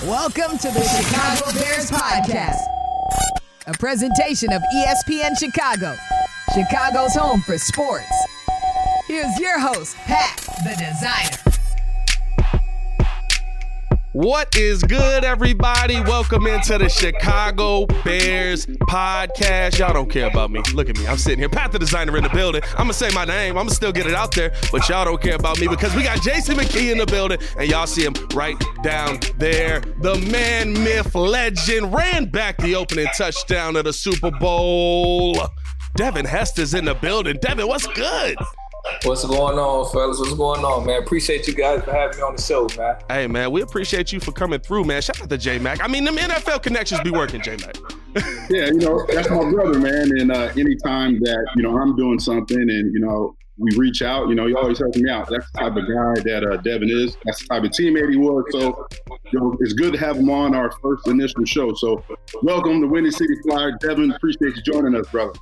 Welcome to the Chicago Bears Podcast, a presentation of ESPN Chicago, Chicago's home for sports. Here's your host, Pat, the designer. What is good, everybody? Welcome into the Chicago Bears Podcast. Y'all don't care about me. Look at me. I'm sitting here. Pat, the designer, in the building. I'm going to say my name. I'm going to still get it out there, but y'all don't care about me because we got Jason McKee in the building, and y'all see him right down there. The man, myth, legend, ran back the opening touchdown of the Super Bowl. Devin Hester's in the building. Devin, what's good? What's going on, fellas? What's going on, man? Appreciate you guys for having me on the show, man. Hey, man, we appreciate you for coming through, man. Shout out to J-Mac. I mean, them NFL connections be working, J-Mac. Yeah, that's my brother, man. And anytime that, I'm doing something and, we reach out, he always helps me out. That's the type of guy that Devin is. That's the type of teammate he was. So, it's good to have him on our first initial show. So, welcome to Windy City Flyer. Devin, appreciate you joining us, brother.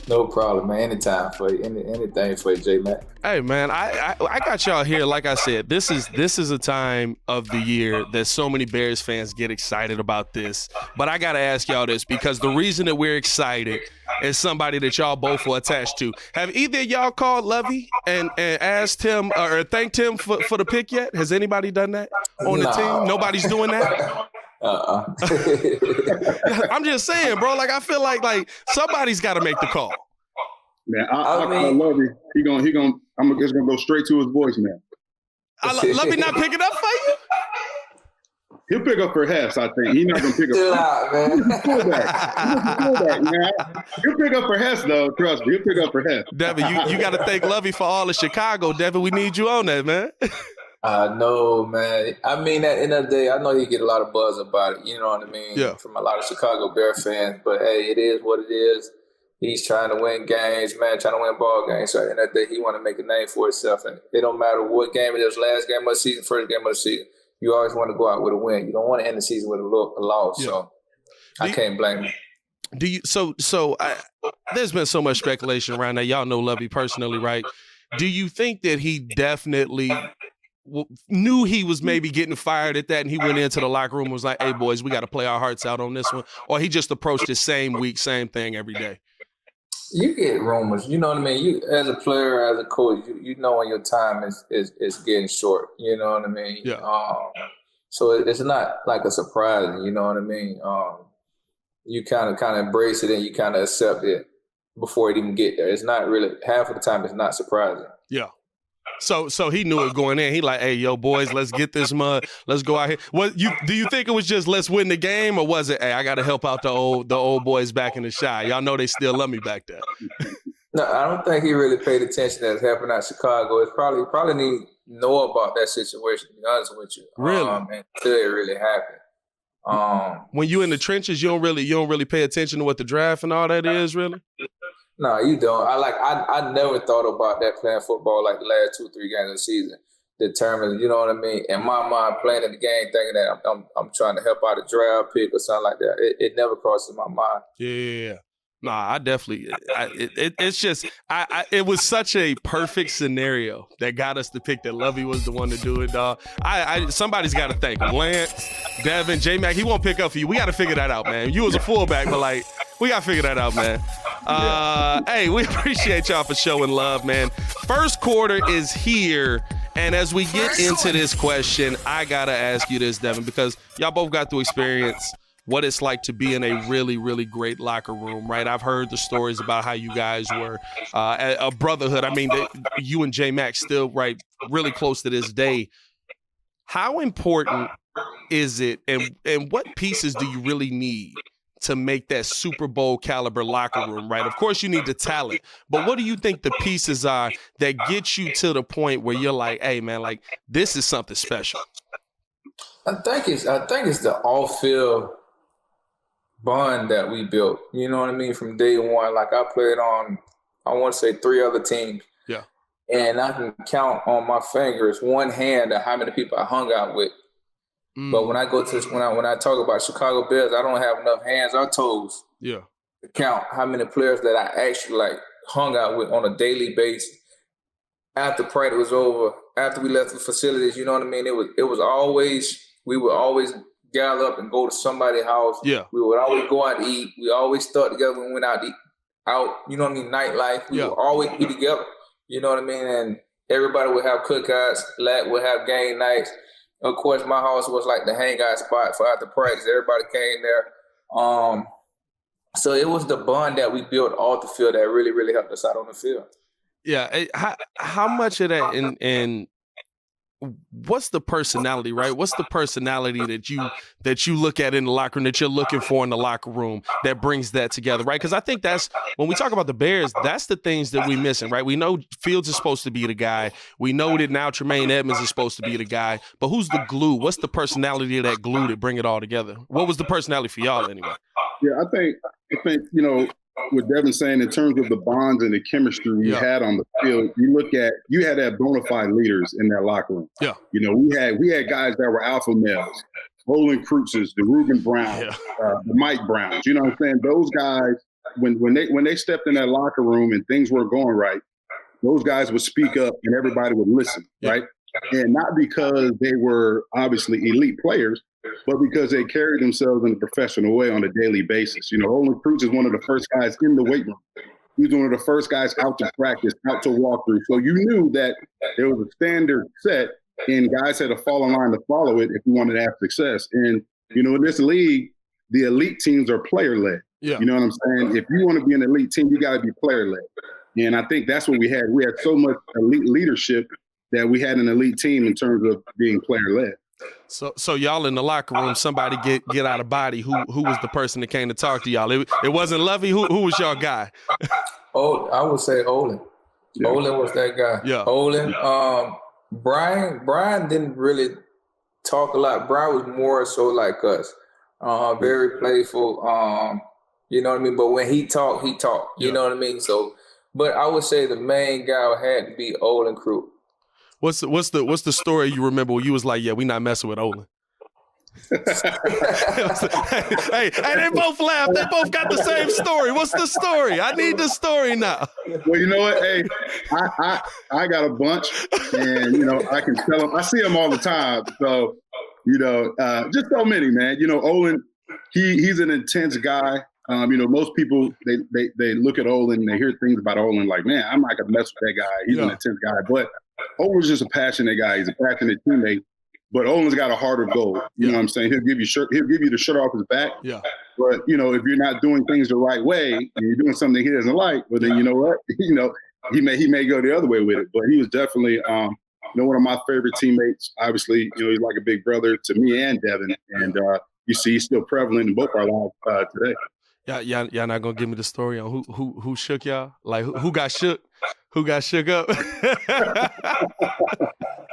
No problem, man. Anytime for you. Anything for you, J-Mac. Hey, man, I got y'all here. Like I said, this is a time of the year that so many Bears fans get excited about this. But I got to ask y'all this because the reason that we're excited is somebody that y'all both were attached to. Have either of y'all called Lovey and asked him or thanked him for the pick yet? Has anybody done that on the team? Nobody's doing that? I'm just saying, bro. Like I feel like somebody's got to make the call. Man, I love you. I'm just gonna go straight to his voice, man. Love me not pick it up for you. He'll pick up for Hess, I think. He's not gonna pick up. Chill out, man. He'll pick up for Hess, though. Trust me, he'll pick up for Hess. Devin, you got to thank Lovey for all of Chicago. Devin, we need you on that, man. No, man. I mean, at the end of the day, I know you get a lot of buzz about it. You know what I mean? Yeah. From a lot of Chicago Bear fans. But hey, it is what it is. He's trying to win games, man. Trying to win ball games. So at the end of the day, he want to make a name for himself. And it don't matter what game it is, last game of the season, first game of the season. You always want to go out with a win. You don't want to end the season with a loss. Yeah. So I can't blame him. Do you? There's been so much speculation around that. Y'all know Lovey personally, right? Do you think that he definitely knew he was maybe getting fired at that, and he went into the locker room and was like, "Hey, boys, we got to play our hearts out on this one," or he just approached the same week, same thing every day? You get rumors, you know what I mean? You, as a player, as a coach, you know when your time is getting short, you know what I mean? Yeah. So it's not like a surprise, you know what I mean? You kind of embrace it and you kind of accept it before it even get there. It's not really, half of the time it's not surprising. Yeah. So he knew it going in. He like, hey, yo, boys, let's get this mud. Let's go out here. Do you think it was just let's win the game, or was it, hey, I got to help out the old boys back in the shy? Y'all know they still love me back there. No, I don't think he really paid attention as helping out Chicago. It's probably need to know about that situation, to be honest with you. Really? Until it really happened. When you in the trenches, you don't really pay attention to what the draft and all that is, really? No, you don't. I never thought about that playing football like the last 2-3 games of the season. Determined, you know what I mean? In my mind, playing in the game, thinking that I'm trying to help out a draft pick or something like that. It never crosses my mind. Yeah. Nah, I definitely. It's just it was such a perfect scenario that got us to pick that Lovey was the one to do it, dog. Somebody's got to thank him. Lance, Devin, J-Mac. He won't pick up for you. We got to figure that out, man. You was a fullback, but we got to figure that out, man. Hey, we appreciate y'all for showing love, man. First quarter is here. And as we get into this question, I got to ask you this, Devin, because y'all both got to experience what it's like to be in a really, really great locker room, right? I've heard the stories about how you guys were a brotherhood. I mean, you and J-Mac still, right, really close to this day. How important is it, and what pieces do you really need to make that Super Bowl caliber locker room, right? Of course you need the talent, but what do you think the pieces are that get you to the point where you're like, hey man, like this is something special? I think it's the off-field bond that we built. You know what I mean? From day one, like I played on, I want to say 3 other teams. Yeah. And I can count on my fingers, one hand, at how many people I hung out with. But when I go to when I talk about Chicago Bears, I don't have enough hands or toes to count how many players that I actually hung out with on a daily basis. After practice was over, after we left the facilities, you know what I mean? We would always gather up and go to somebody's house. Yeah. We would always go out to eat. We always stuck together when we went out to eat. You know what I mean? Nightlife. We would always be together. You know what I mean? And everybody would have cookouts. Lat would have game nights. Of course, my house was like the hangout spot for after practice. Everybody came there. So it was the bond that we built off the field that really, really helped us out on the field. Yeah. How much of that and what's the personality, right? What's the personality that you look at in the locker room, that you're looking for in the locker room that brings that together, right? Because I think that's when we talk about the Bears, that's the things that we're missing, right? We know Fields is supposed to be the guy. We know that now Tremaine Edmonds is supposed to be the guy. But who's the glue? What's the personality of that glue that bring it all together? What was the personality for y'all anyway? Yeah, I think what Devin's saying in terms of the bonds and the chemistry we had on the field, you had that bona fide leaders in that locker room. Yeah. We had guys that were alpha males, Olin Kreutzes, the Reuben Brown, the Mike Browns. You know what I'm saying? Those guys, when they stepped in that locker room and things weren't going right, those guys would speak up and everybody would listen, right? And not because they were obviously elite players, but because they carried themselves in a professional way on a daily basis. Olin Kreutzes is one of the first guys in the weight room. He was one of the first guys out to practice, out to walk through. So you knew that there was a standard set, and guys had to fall in line to follow it if you wanted to have success. And, in this league, the elite teams are player-led. Yeah. You know what I'm saying? If you want to be an elite team, you got to be player-led. And I think that's what we had. We had so much elite leadership that we had an elite team in terms of being player-led. So y'all in the locker room, somebody get out of body. Who was the person that came to talk to y'all? It wasn't Lovey. Who was y'all guy? Oh, I would say Olin. Yeah. Olin was that guy. Yeah. Olin. Brian didn't really talk a lot. Brian was more so like us. Very playful. You know what I mean? But when he talked. You know what I mean? So, but I would say the main guy had to be Olin Crew. What's the story you remember where you was like, yeah, we not messing with Olin? hey, they both laughed. They both got the same story. What's the story? I need the story now. Well, you know what? Hey, I got a bunch, and I can tell them. I see them all the time. So, just so many, man. Olin, he's an intense guy. Most people they look at Olin and they hear things about Olin like, man, I'm not gonna mess with that guy. He's an intense guy, but Olin's just a passionate guy. He's a passionate teammate, but Olin's got a heart of gold. You know what I'm saying? He'll give you the shirt off his back. Yeah. But if you're not doing things the right way and you're doing something he doesn't like, well then you know what? He may go the other way with it. But he was definitely one of my favorite teammates. Obviously, he's like a big brother to me and Devin. And you see he's still prevalent in both our lives today. Y'all not gonna give me the story on who shook y'all? Like who got shook? Who got shook up?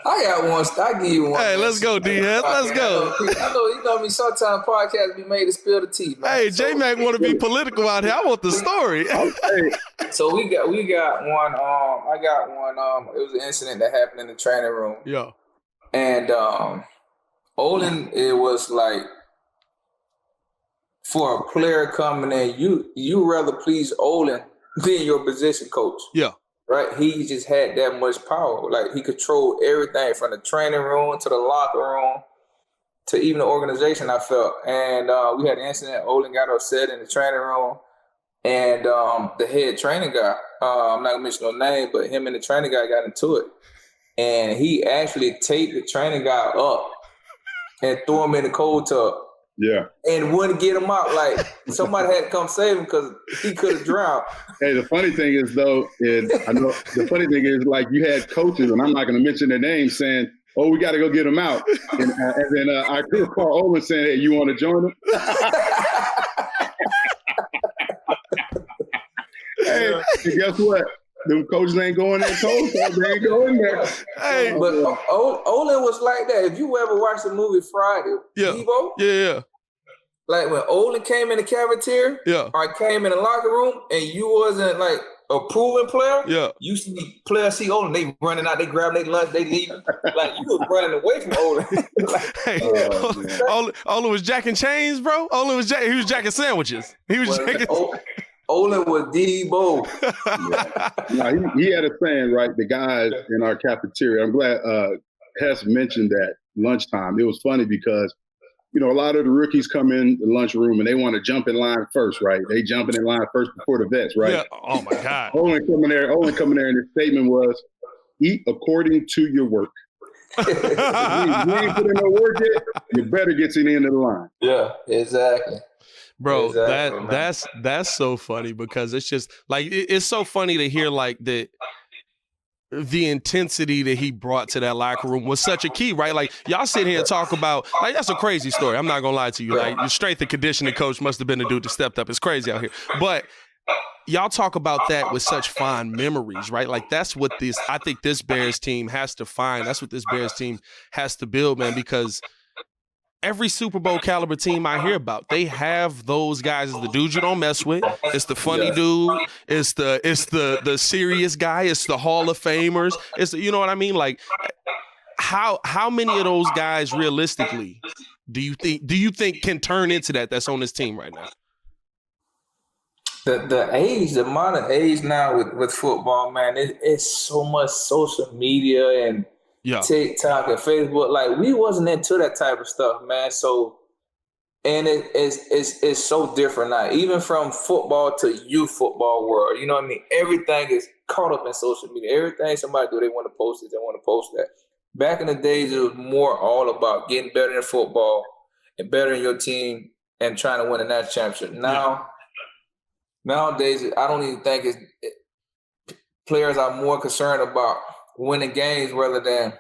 I got one. I give you one. Hey, let's go, D-Head. Let's go. I know, sometimes podcasts be made to spill the tea, man. Hey, J-Mac want to be political out here. I want the story. So we got one. I got one. It was an incident that happened in the training room. Yeah. And Olin, it was like, for a player coming in, you rather please Olin than your position coach. Yeah. Right? He just had that much power. Like, he controlled everything from the training room to the locker room to even the organization, I felt. And we had an incident. Olin got upset in the training room. And the head training guy, I'm not going to mention no name, but him and the training guy got into it. And he actually taped the training guy up and threw him in the cold tub. Yeah. And wouldn't get him out. Like, somebody had to come save him because he could have drowned. Hey, the funny thing is, though, like, you had coaches, and I'm not going to mention their names, saying, oh, we got to go get him out. And then I could call Olin saying, hey, you want to join him? Hey, and guess what? Them coaches ain't going there cold, so they ain't going there. Hey, but Olin was like that. If you ever watched the movie Friday, Evo, yeah. Like when Olin came in the cafeteria, or came in the locker room, and you wasn't like a proven player, you see players see Olin, they running out, they grabbing their lunch, they leaving. Like, you was running away from Olin. Hey, Olin was jacking chains, bro. He was jacking sandwiches. He was jacking. Olin was Debo. Yeah. He had a saying, right? The guys in our cafeteria. I'm glad Hess mentioned that lunchtime. It was funny because, you know, a lot of the rookies come in the lunchroom and they want to jump in line first, right? They jumping in line first before the vets, right? Yeah. Oh my God. Only coming there, and his statement was, "Eat according to your work." You ain't put in no work yet, you better get to the end of the line. Yeah, exactly. Bro, Exactly, that's so funny because it's just like it's so funny to hear like the intensity that he brought to that locker room was such a key, right? Like y'all sit here and talk about like that's a crazy story. I'm not gonna lie to you. Like your strength and conditioning coach must have been the dude that stepped up. It's crazy out here. But y'all talk about that with such fond memories, right? Like that's what I think this Bears team has to find. That's what this Bears team has to build, man, because every Super Bowl caliber team I hear about, they have those guys. It's the dude you don't mess with. It's the funny dude. It's the serious guy. It's the Hall of Famers. You know what I mean? Like how many of those guys realistically do you think can turn into that's on this team right now? The modern age now with football, man, it's so much social media and TikTok and Facebook. Like we wasn't into that type of stuff, man. So, and it's so different now, even from football to youth football world. You know what I mean? Everything is caught up in social media. Everything somebody do, they want to post it. They want to post that. Back in the days, it was more all about getting better in football and better in your team and trying to win a national championship. Nowadays, I don't even think players are more concerned about winning games rather than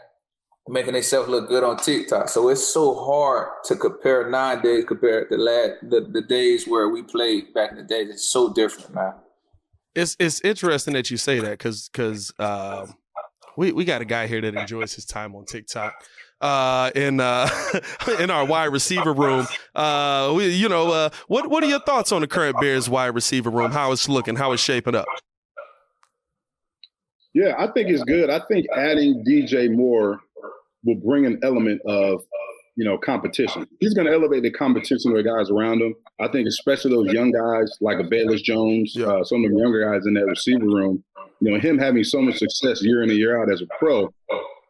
making themselves look good on TikTok. So it's so hard to compare nowadays compared to the days where we played back in the days. It's so different, man. It's interesting that you say that because we got a guy here that enjoys his time on TikTok. In our wide receiver room, what are your thoughts on the current Bears wide receiver room? How it's looking? How it's shaping up? Yeah, I think it's good. I think adding DJ Moore will bring an element of, competition. He's going to elevate the competition with the guys around him. I think especially those young guys like a Bayless Jones, some of the younger guys in that receiver room, him having so much success year in and year out as a pro,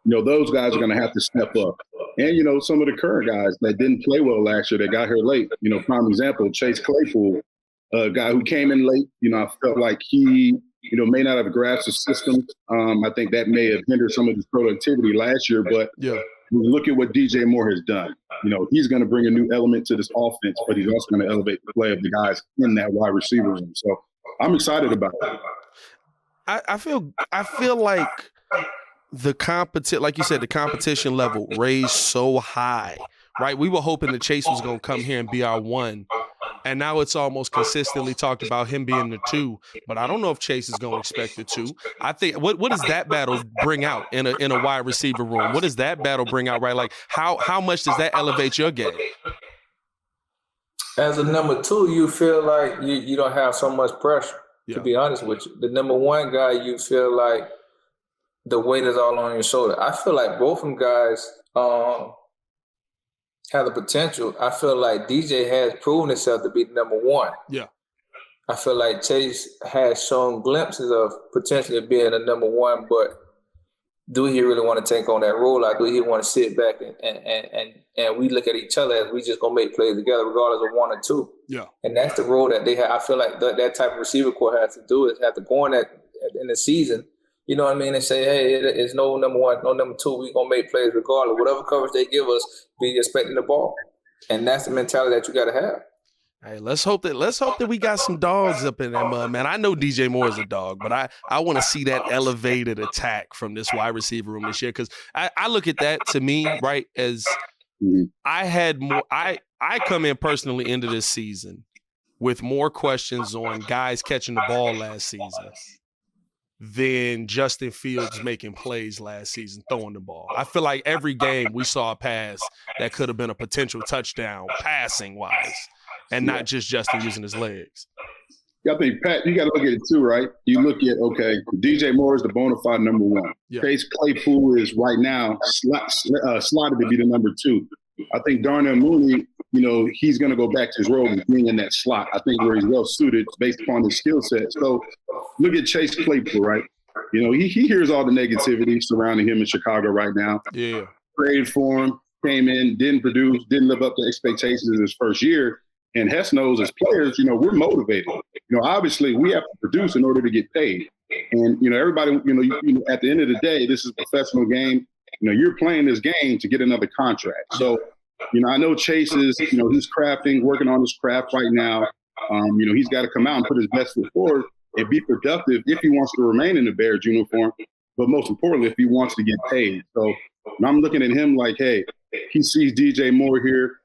those guys are going to have to step up. And, some of the current guys that didn't play well last year that got here late, prime example, Chase Claypool, a guy who came in late, I felt like he, may not have grasped the system. I think that may have hindered some of his productivity last year, but look at what DJ Moore has done. He's going to bring a new element to this offense, but he's also going to elevate the play of the guys in that wide receiver room. So I'm excited about it. I feel like like you said, the competition level raised so high, right? We were hoping that Chase was going to come here and be our one. And now it's almost consistently talked about him being the two, but I don't know if Chase is going to expect the two. I think what does that battle bring out in a wide receiver room? What does that battle bring out, right? Like how much does that elevate your game? As a number two, you feel like you don't have so much pressure, to be honest with you. The number one guy, you feel like the weight is all on your shoulder. I feel like both of them guys have the potential. I feel like DJ has proven himself to be the number one. Yeah. I feel like Chase has shown glimpses of potentially being a number one, but do he really want to take on that role? Or do he want to sit back and we look at each other as we just gonna make plays together regardless of one or two? Yeah. And that's the role that they have. I feel like that type of receiver core has to do is have to go in the season. You know what I mean? And say, hey, it's no number one, no number two. We're going to make plays regardless. Whatever coverage they give us, be expecting the ball. And that's the mentality that you got to have. Hey, let's hope that we got some dogs up in that mud, man. I know DJ Moore is a dog, but I want to see that elevated attack from this wide receiver room this year because I look at that, to me, right, as I come in personally into this season with more questions on guys catching the ball last season than Justin Fields making plays last season, throwing the ball. I feel like every game we saw a pass that could have been a potential touchdown passing-wise and not just Justin using his legs. I think, Pat, you got to look at it too, right? You look at, DJ Moore is the bona fide number one. Yeah. Chase Claypool is right now slotted to be the number two. I think Darnell Mooney, he's going to go back to his role of being in that slot. I think where he's well suited based upon his skill set. So look at Chase Claypool, right? He hears all the negativity surrounding him in Chicago right now. Yeah. Prayed for him. came in, didn't produce, didn't live up to expectations in his first year. And Hess knows as players, we're motivated. Obviously we have to produce in order to get paid. And, everybody, at the end of the day, this is a professional game. You're playing this game to get another contract. So, I know Chase is, he's working on his craft right now. He's got to come out and put his best foot forward and be productive if he wants to remain in the Bears uniform. But most importantly, if he wants to get paid. So I'm looking at him like, hey, he sees DJ Moore here.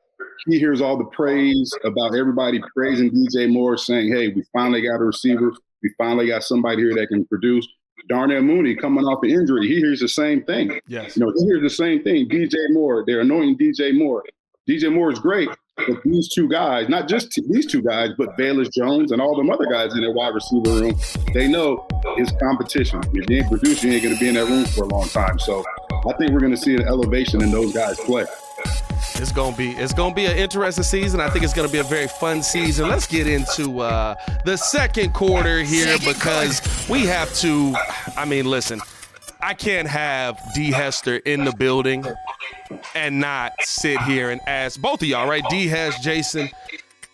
He hears all the praise about everybody praising DJ Moore, saying, hey, we finally got a receiver. We finally got somebody here that can produce. Darnell Mooney coming off an injury, he hears the same thing. Yes. He hears the same thing. DJ Moore, they're anointing DJ Moore. DJ Moore is great, but these two guys, not just these two guys, but Bayless Jones and all them other guys in their wide receiver room, they know it's competition. If you ain't producing, you ain't going to be in that room for a long time. So I think we're going to see an elevation in those guys play. It's gonna be an interesting season. I think it's gonna be a very fun season. Let's get into the second quarter here because we have to. I mean, listen, I can't have D. Hester in the building and not sit here and ask both of y'all, right? D. Hester, Jason,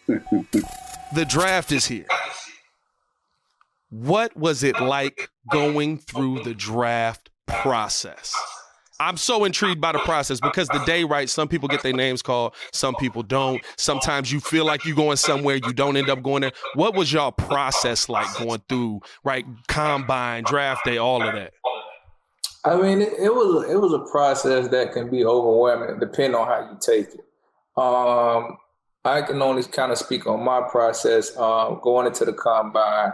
the draft is here. What was it like going through the draft process? I'm so intrigued by the process because the day, right, some people get their names called, some people don't. Sometimes you feel like you're going somewhere, you don't end up going there. What was y'all process like going through, right, combine, draft day, all of that? I mean, it was a process that can be overwhelming depending on how you take it. I can only kind of speak on my process going into the combine.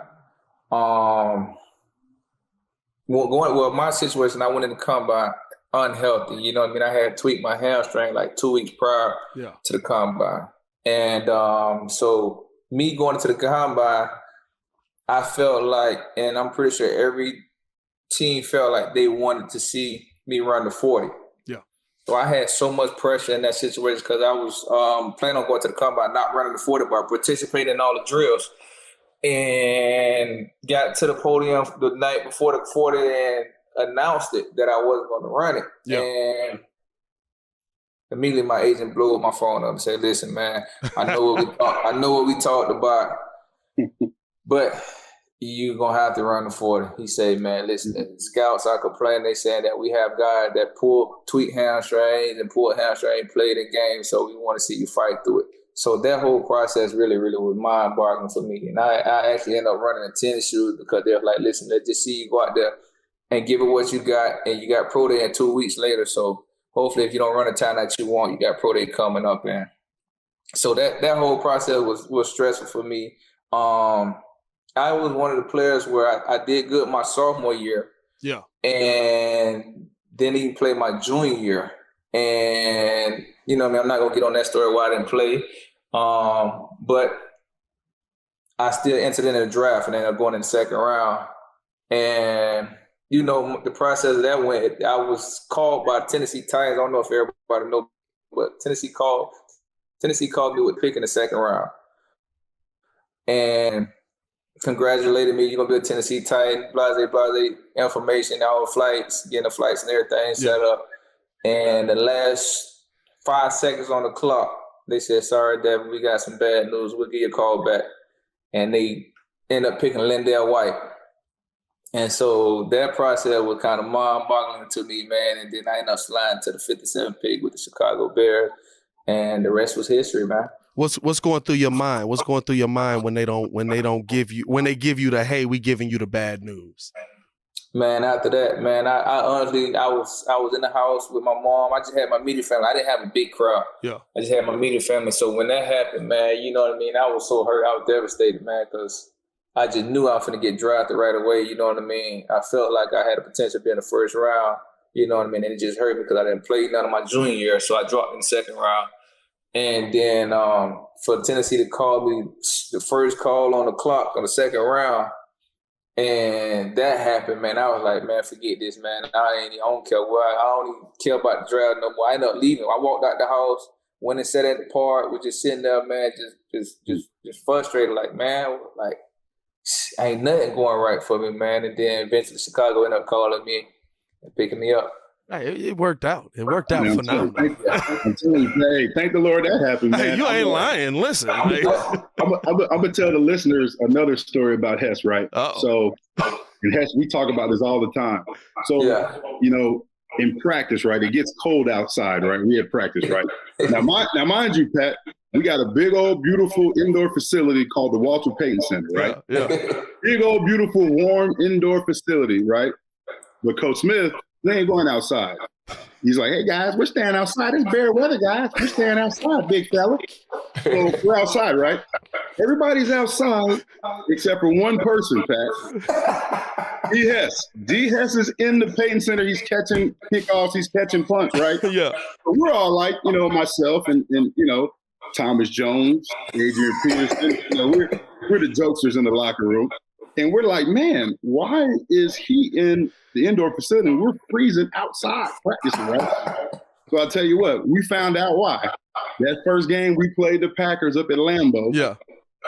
My situation, I went in the combine unhealthy. You know what I mean? I had tweaked my hamstring like 2 weeks prior to the combine. And so me going into the combine, I felt like, and I'm pretty sure every team felt like they wanted to see me run the 40. Yeah. So I had so much pressure in that situation because I was planning on going to the combine, not running the 40, but participating in all the drills. And got to the podium the night before the 40 and announced it that I wasn't going to run it. Yeah. And immediately my agent blew up my phone up and said, listen, man, I know what we talked about, but you're going to have to run the 40. He said, man, listen, the scouts are complaining. They saying that we have guys that tweak hamstrings and pull hamstring, played in games, so we want to see you fight through it. So that whole process really, really was mind-boggling for me. And I actually ended up running in tennis shoes because they're like, listen, let's just see you go out there and give it what you got, and you got pro day in 2 weeks later. So hopefully if you don't run the time that you want, you got pro day coming up. And so that whole process was stressful for me. I was one of the players where I did good my sophomore year. Yeah. And didn't even play my junior year. And, you know what I mean, I'm not going to get on that story why I didn't play. But I still entered in the draft and ended up going in the second round. And, you know, the process of that went, I was called by Tennessee Titans. I don't know if everybody knows, but Tennessee called me with pick in the second round. And congratulated me, you're going to be a Tennessee Titan, blase, information, all flights, getting the flights and everything set up. And the last 5 seconds on the clock, they said, sorry, Devin, we got some bad news. We'll give you a call back. And they end up picking Lindell White. And so that process was kind of mind-boggling to me, man. And then I ended up sliding to the 57th pick with the Chicago Bears. And the rest was history, man. What's going through your mind? What's going through your mind when they give you the, hey, we giving you the bad news? Man, after that, man, I honestly, I was in the house with my mom. I just had my immediate family. I didn't have a big crowd. Yeah. I just had my immediate family. So when that happened, man, you know what I mean? I was so hurt. I was devastated, man, because I just knew I was going to get drafted right away. You know what I mean? I felt like I had a potential to be in the first round. You know what I mean? And it just hurt me because I didn't play none of my junior year. So I dropped in the second round. And then for Tennessee to call me the first call on the clock on the second round, and that happened, man, I was like, man, forget this, man. I don't care what. I don't even care about the draft no more. I ended up leaving. I walked out the house, went and sat at the park, was just sitting there, man, just frustrated, like, man, like, ain't nothing going right for me, man. And then eventually Chicago ended up calling me and picking me up. Hey, it worked out. It worked out Man, phenomenal. I'm telling you, hey, thank the Lord that happened, man. Hey, you ain't lying. Listen. I'm gonna tell the listeners another story about Hess, right? Uh-oh. So, and Hess, we talk about this all the time. So, you know, in practice, right, it gets cold outside, right? We had practice, right? Now, mind you, Pat, we got a big old beautiful indoor facility called the Walter Payton Center, right? Yeah. Big old beautiful warm indoor facility, right? But Coach Smith, they ain't going outside. He's like, hey guys, we're staying outside. It's bare weather, guys. We're staying outside, big fella. So we're outside, right? Everybody's outside except for one person, Pat. D. Hess. D. Hess is in the Payton Center. He's catching kickoffs. He's catching punts, right? Yeah. So we're all like, you know, myself and you know, Thomas Jones, Adrian Peterson. You know, we're the jokesters in the locker room. And we're like, man, why is he in the indoor facility? We're freezing outside practicing, right? So I'll tell you what, we found out why. That first game we played the Packers up at Lambeau. Yeah.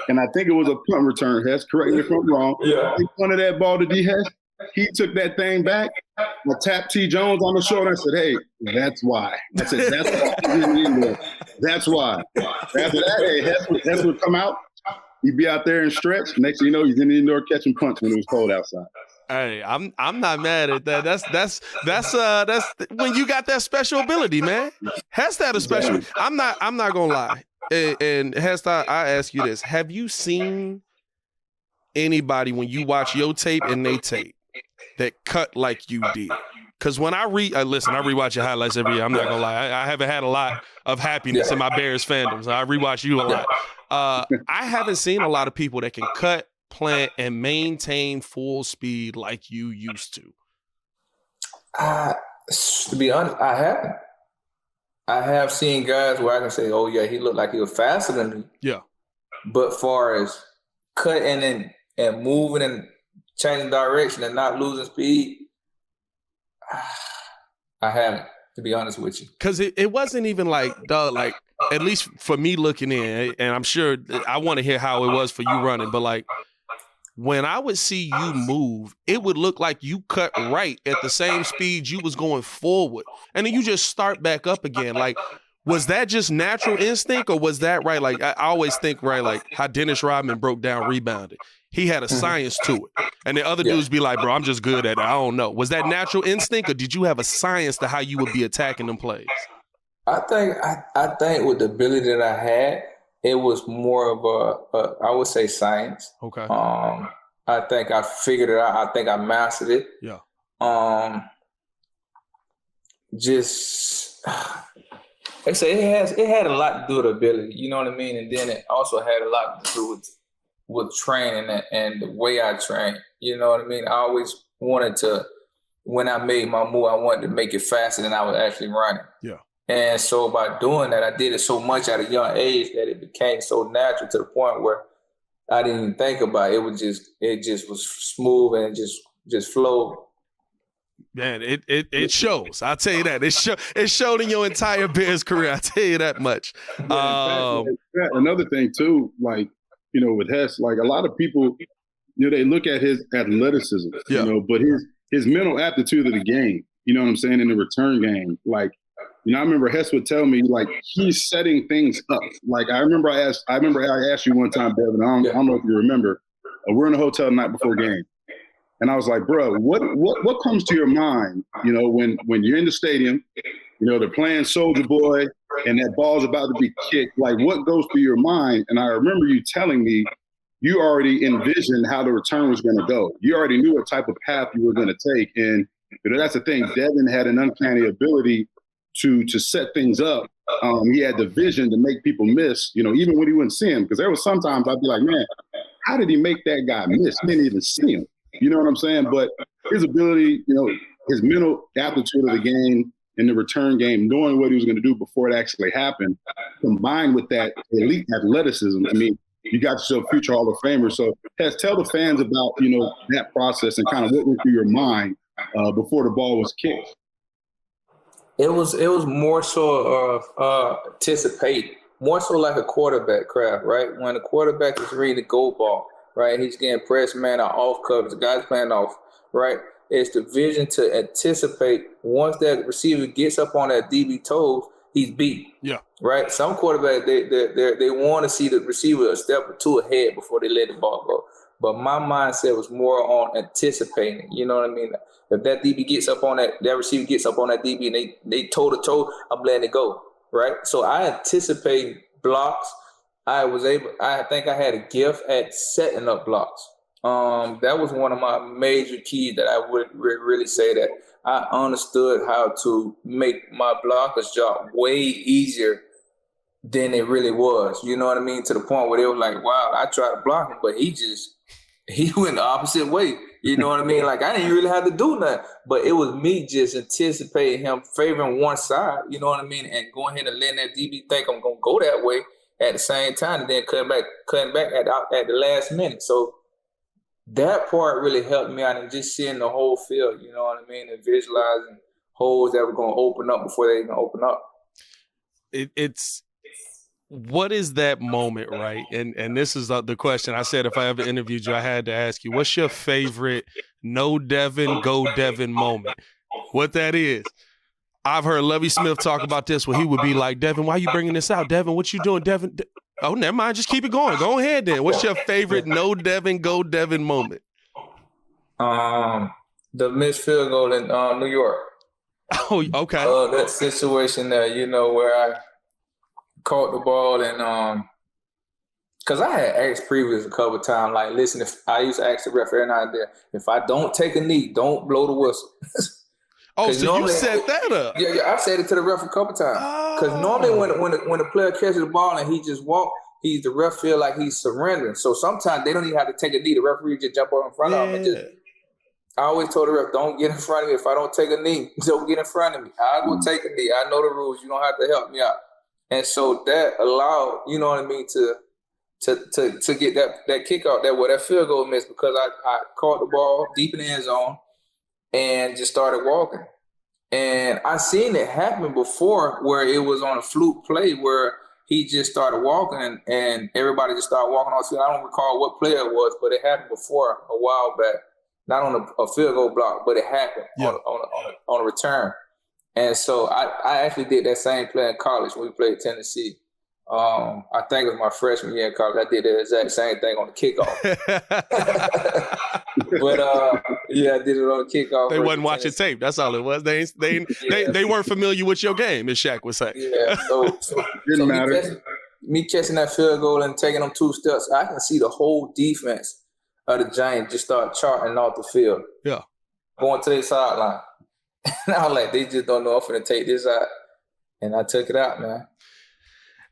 And I think it was a punt return, Hess. Correct me if I'm wrong. Yeah. He punted that ball to D. Hess. He took that thing back. I tapped T. Jones on the shoulder. I said, hey, that's why. I said, that's why he's in the indoor. That's why. After that, hey, Hess would come out. He'd be out there and stretch. Next thing you know, he's in the indoor catching punts when it was cold outside. Hey, I'm not mad at that. That's when you got that special ability, man. Hess that a special. I'm not gonna lie. And Hess, I ask you this: have you seen anybody when you watch your tape and they tape that cut like you did? Because when I rewatch your highlights every year. I'm not gonna lie. I haven't had a lot of happiness in my Bears fandom, so I rewatch you a lot. I haven't seen a lot of people that can cut, plant, and maintain full speed like you used to. To be honest, I haven't. I have seen guys where I can say, oh, yeah, he looked like he was faster than me. Yeah. But far as cutting and moving and changing direction and not losing speed, I haven't, to be honest with you. Because it wasn't even like, at least for me looking in, and I'm sure I want to hear how it was for you running, but like when I would see you move, it would look like you cut right at the same speed you was going forward. And then you just start back up again. Like, was that just natural instinct or was that right? Like, I always think, right, like how Dennis Rodman broke down rebounding. He had a science to it. And the other dudes be like, bro, I'm just good at it. I don't know. Was that natural instinct or did you have a science to how you would be attacking them plays? I think with the ability that I had, it was more of I would say science. Okay. I think I figured it out. I think I mastered it. Yeah. Like I say, it had a lot to do with ability. You know what I mean? And then it also had a lot to do with training and the way I train. You know what I mean? I always wanted to, when I made my move, I wanted to make it faster than I was actually running. Yeah. And so by doing that, I did it so much at a young age that it became so natural to the point where I didn't even think about it. It just was smooth and it just flowed. Man, it shows. I'll tell you that. It showed in your entire Bears career. I'll tell you that much. Another thing too, like, you know, with Hess, like a lot of people, you know, they look at his athleticism, you know, but his mental aptitude of the game, you know what I'm saying, in the return game, like, you know, I remember Hess would tell me, like, he's setting things up. Like, I remember I asked you one time, Devin, I don't know if you remember, we're in a hotel the night before game. And I was like, bro, what comes to your mind, you know, when you're in the stadium, you know, they're playing Soldier Boy and that ball's about to be kicked, like what goes through your mind? And I remember you telling me you already envisioned how the return was going to go. You already knew what type of path you were going to take. And you know, that's the thing. Devin had an uncanny ability to set things up. He had the vision to make people miss, you know, even when he wouldn't see him. Because there was sometimes I'd be like, man, how did he make that guy miss? He didn't even see him. You know what I'm saying? But his ability, you know, his mental aptitude of the game in the return game, knowing what he was going to do before it actually happened, combined with that elite athleticism. I mean, you got yourself future Hall of Famer. So, tell the fans about, you know, that process and kind of what went through your mind before the ball was kicked. It was more so of anticipate, more so like a quarterback craft, right? When the quarterback is reading the go ball, right? He's getting pressed man off coverage. The guy's playing off, right? is the vision to anticipate once that receiver gets up on that DB toes, he's beat. Yeah. Right? Some quarterbacks, they want to see the receiver a step or two ahead before they let the ball go. But my mindset was more on anticipating. You know what I mean? If that DB gets up on that receiver gets up on that DB and they toe to toe, I'm letting it go. Right? So I anticipate blocks. I think I had a gift at setting up blocks. That was one of my major keys that I would really say that I understood how to make my blockers' job way easier than it really was. You know what I mean? To the point where they were like, wow, I tried to block him, but he went the opposite way. You know what I mean? Like, I didn't really have to do nothing. But it was me just anticipating him favoring one side, you know what I mean? And going ahead and letting that DB think I'm going to go that way at the same time and then cutting back at the last minute. So that part really helped me out, and just seeing the whole field, you know what I mean, and visualizing holes that were going to open up before they even open up. It's what is that moment, right? And this is the question. I said if I ever interviewed you, I had to ask you, what's your favorite no Devin, go Devin moment? What that is. I've heard Lovie Smith talk about this where he would be like, Devin, why are you bringing this out? Devin, what you doing? Devin, oh, never mind. Just keep it going. Go ahead then. What's your favorite no Devin, go Devin moment? The missed field goal in New York. Oh, okay. That situation there, you know, where I caught the ball and because I had asked previous a couple of times, like, listen, if I used to ask the ref every now and then, if I don't take a knee, don't blow the whistle. Oh, so you set that up? Yeah, I said it to the ref a couple times. Because normally when the player catches the ball and he just walk, the ref feel like he's surrendering. So sometimes they don't even have to take a knee. The referee just jump up in front of him. I always told the ref, don't get in front of me. If I don't take a knee, don't get in front of me. I will take a knee. I know the rules. You don't have to help me out. And so that allowed, you know what I mean, to get that kick out there where that field goal missed, because I caught the ball deep in the end zone and just started walking. And I seen it happen before where it was on a fluke play where he just started walking and everybody just started walking on the field. I don't recall what player it was, but it happened before a while back. Not on a field goal block, but it happened on a return. And so I actually did that same play in college when we played Tennessee. I think it was my freshman year in college. I did the exact same thing on the kickoff. But I did it on the kickoff. They wasn't watching tape. That's all it was. They weren't familiar with your game, as Shaq would say. Yeah. So didn't matter. Me catching that field goal and taking them 2 steps, I can see the whole defense of the Giants just start charting off the field. Yeah. Going to their sideline. And I was like, they just don't know if I'm going to take this out. And I took it out, man.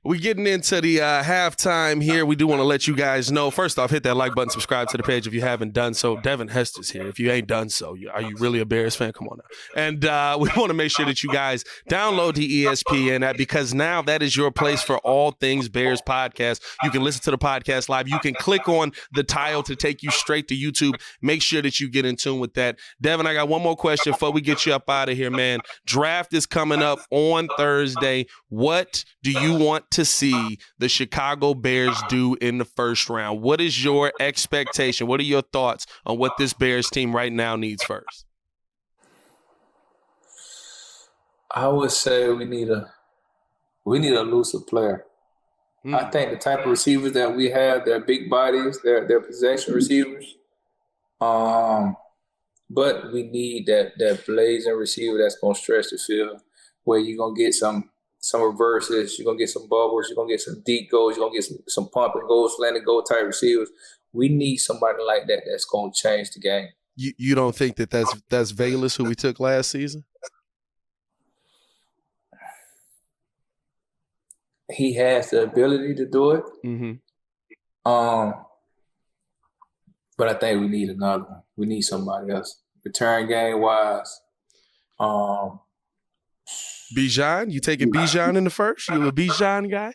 We're getting into the halftime here. We do want to let you guys know. First off, hit that like button, subscribe to the page if you haven't done so. Devin Hester's here. If you ain't done so, are you really a Bears fan? Come on now. And we want to make sure that you guys download the ESPN app, because now that is your place for all things Bears podcast. You can listen to the podcast live. You can click on the tile to take you straight to YouTube. Make sure that you get in tune with that. Devin, I got one more question before we get you up out of here, man. Draft is coming up on Thursday. What do you want to see the Chicago Bears do in the first round? What is your expectation? What are your thoughts on what this Bears team right now needs first? I would say we need a elusive player. I think the type of receivers that we have, they're big bodies, they're possession receivers. But we need that blazing receiver that's going to stretch the field, where you're going to get some reverses, you're going to get some bubbles, you're going to get some deep goals, you're going to get some pump and goal, slant and goal type receivers. We need somebody like that that's going to change the game. You don't think that's Valus, who we took last season? He has the ability to do it. Mm-hmm. But I think we need another one. We need somebody else. Return game wise. Bijan? You taking Bijan in the first? You a Bijan guy?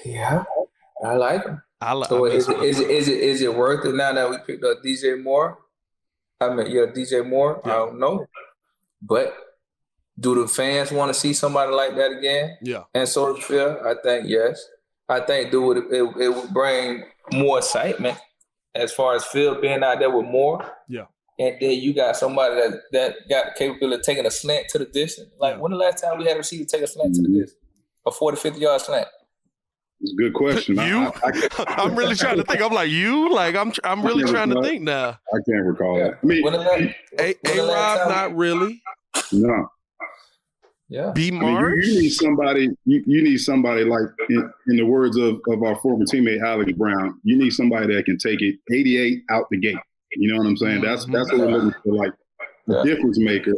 Yeah, I like him. So is it worth it now that we picked up DJ Moore? DJ Moore. Yeah. I don't know, but do the fans want to see somebody like that again? Yeah. And so does Phil. I think yes. I think it would bring more excitement as far as Phil being out there with Moore. Yeah. and then you got somebody that got the capability of taking a slant to the distance. Like, when the last time we had a receiver take a slant to the distance? A 40, 50-yard slant? It's a good question. I'm really trying to think. I'm like, you? Like, I'm really trying to think now. I can't recall that. I mean, A-Rob, not really. No. Yeah. B. Marsh? You need somebody. You need somebody like, in the words of our former teammate Alex Brown, you need somebody that can take it 88 out the gate. You know what I'm saying? That's what we're looking for, like a difference maker.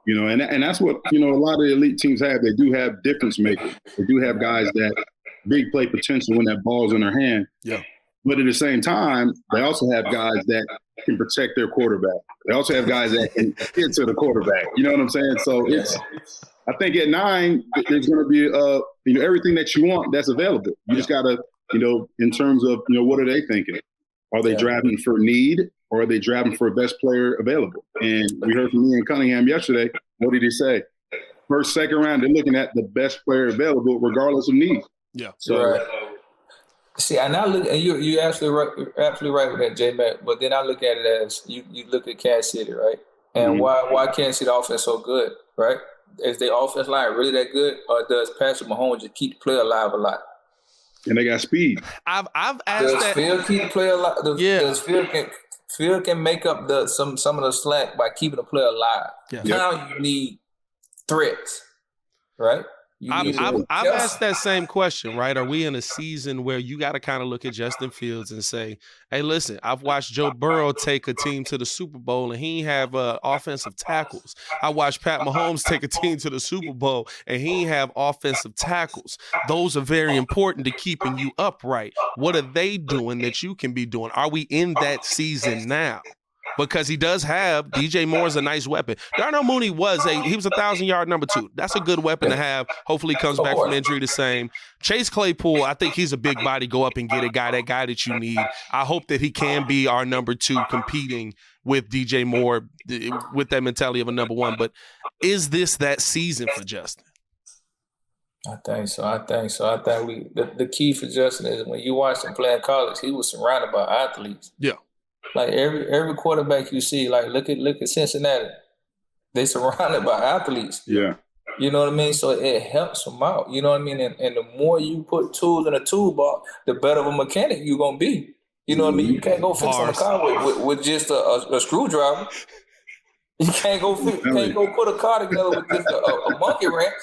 You know, and that's what, you know, a lot of the elite teams have. They do have difference makers. They do have guys that big play potential when that ball's in their hand. Yeah. But at the same time, they also have guys that can protect their quarterback. They also have guys that can get to the quarterback. You know what I'm saying? So I think at 9, there's going to be, you know, everything that you want that's available. You just got to, you know, in terms of, you know, what are they thinking? Are they drafting for need, or are they drafting for best player available? And we heard from Ian Cunningham yesterday. What did he say? First, second round, they're looking at the best player available regardless of need. Yeah. So, see, and I look, and you're absolutely right with that, J-Mac. But then I look at it as you look at Kansas City, right? And why Kansas City offense so good, right? Is their offense line really that good, or does Patrick Mahomes just keep the play alive a lot? And they got speed. I've asked that. Does Phil keep the play alive? Does Phil can make up some of the slack by keeping the play alive? Yeah. Now you need threats, right? I've asked that same question, right? Are we in a season where you got to kind of look at Justin Fields and say, hey, listen, I've watched Joe Burrow take a team to the Super Bowl and he have offensive tackles. I watched Pat Mahomes take a team to the Super Bowl and he have offensive tackles. Those are very important to keeping you upright. What are they doing that you can be doing? Are we in that season now? Because he does have DJ Moore is a nice weapon. Darnell Mooney was a 1,000-yard number 2. That's a good weapon to have. Hopefully he comes back from injury the same. Chase Claypool, I think he's a big body. Go up and get that guy that you need. I hope that he can be our number 2 competing with DJ Moore with that mentality of a number 1. But is this that season for Justin? I think so. I think the key for Justin is when you watch him play in college, he was surrounded by athletes. Yeah. Like every quarterback you see, like look at Cincinnati, they surrounded by athletes. Yeah, you know what I mean. So it helps them out. You know what I mean. And the more you put tools in a toolbox, the better of a mechanic you're gonna be. You know what I mean. You can't go fix on a car with just a screwdriver. You can't go put a car together with just a monkey wrench.